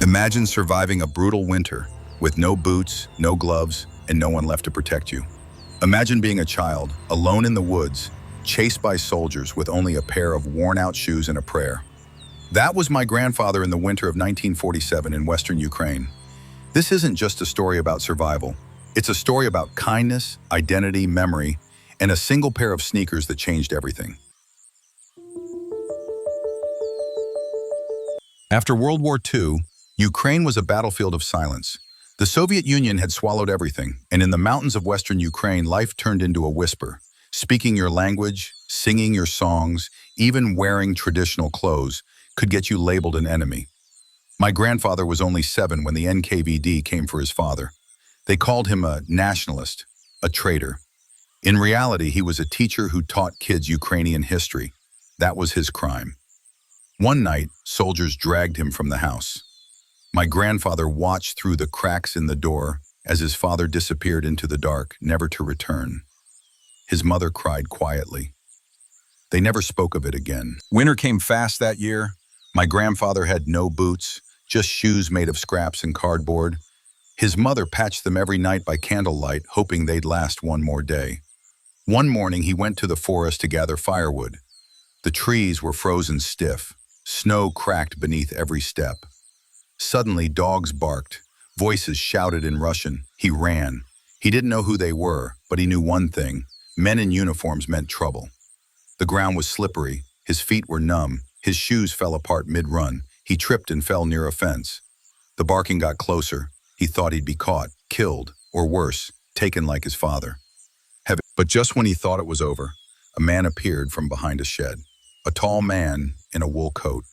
Imagine surviving a brutal winter with no boots, no gloves, and no one left to protect you. Imagine being a child, alone in the woods, chased by soldiers with only a pair of worn-out shoes and a prayer. That was my grandfather in the winter of 1947 in western Ukraine. This isn't just a story about survival. It's a story about kindness, identity, memory, and a single pair of sneakers that changed everything. After World War II, Ukraine was a battlefield of silence. The Soviet Union had swallowed everything, and in the mountains of western Ukraine, life turned into a whisper. Speaking your language, singing your songs, even wearing traditional clothes could get you labeled an enemy. My grandfather was only 7 when the NKVD came for his father. They called him a nationalist, a traitor. In reality, he was a teacher who taught kids Ukrainian history. That was his crime. One night, soldiers dragged him from the house. My grandfather watched through the cracks in the door as his father disappeared into the dark, never to return. His mother cried quietly. They never spoke of it again. Winter came fast that year. My grandfather had no boots, just shoes made of scraps and cardboard. His mother patched them every night by candlelight, hoping they'd last one more day. One morning, he went to the forest to gather firewood. The trees were frozen stiff. Snow cracked beneath every step. Suddenly, dogs barked. Voices shouted in Russian. He ran. He didn't know who they were, but he knew one thing. Men in uniforms meant trouble. The ground was slippery. His feet were numb. His shoes fell apart mid-run. He tripped and fell near a fence. The barking got closer. He thought he'd be caught, killed, or worse, taken like his father. But just when he thought it was over, a man appeared from behind a shed. A tall man in a wool coat.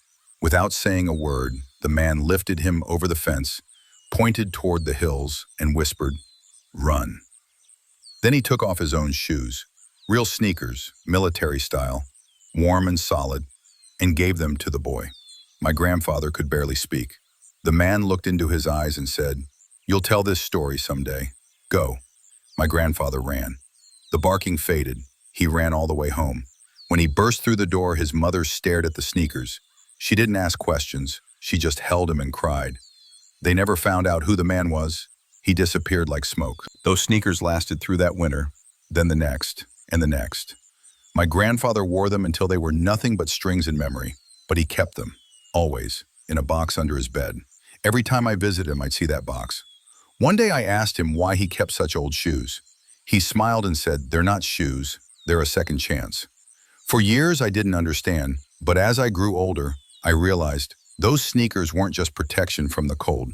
Without saying a word, the man lifted him over the fence, pointed toward the hills, and whispered, "Run." Then he took off his own shoes, real sneakers, military style, warm and solid, and gave them to the boy. My grandfather could barely speak. The man looked into his eyes and said, "You'll tell this story someday. Go." My grandfather ran. The barking faded. He ran all the way home. When he burst through the door, his mother stared at the sneakers. She didn't ask questions. She just held him and cried. They never found out who the man was. He disappeared like smoke. Those sneakers lasted through that winter, then the next, and the next. My grandfather wore them until they were nothing but strings in memory, but he kept them, always, in a box under his bed. Every time I visited him, I'd see that box. One day I asked him why he kept such old shoes. He smiled and said, "They're not shoes, they're a second chance." For years, I didn't understand, but as I grew older, I realized those sneakers weren't just protection from the cold.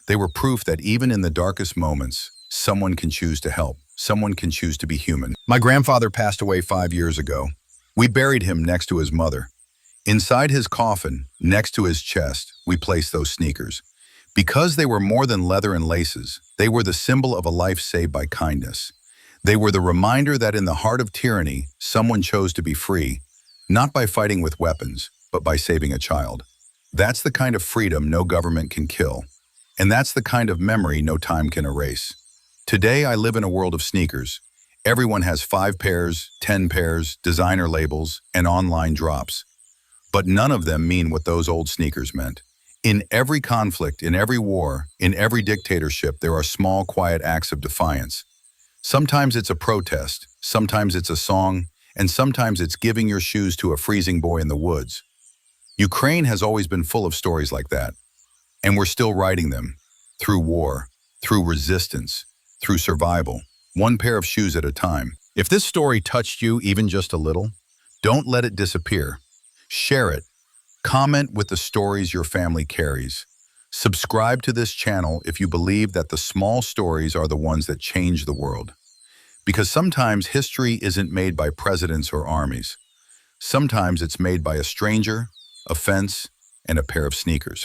They were proof that even in the darkest moments, someone can choose to help. Someone can choose to be human. My grandfather passed away 5 years ago. We buried him next to his mother. Inside his coffin, next to his chest, we placed those sneakers. Because they were more than leather and laces, they were the symbol of a life saved by kindness. They were the reminder that in the heart of tyranny, someone chose to be free, not by fighting with weapons, but by saving a child. That's the kind of freedom no government can kill. And that's the kind of memory no time can erase. Today, I live in a world of sneakers. Everyone has 5 pairs, 10 pairs, designer labels, and online drops. But none of them mean what those old sneakers meant. In every conflict, in every war, in every dictatorship, there are small, quiet acts of defiance. Sometimes it's a protest, sometimes it's a song, and sometimes it's giving your shoes to a freezing boy in the woods. Ukraine has always been full of stories like that, and we're still writing them, through war, through resistance, through survival, one pair of shoes at a time. If this story touched you even just a little, don't let it disappear. Share it. Comment with the stories your family carries. Subscribe to this channel if you believe that the small stories are the ones that change the world. Because sometimes history isn't made by presidents or armies. Sometimes it's made by a stranger, a fence, and a pair of sneakers.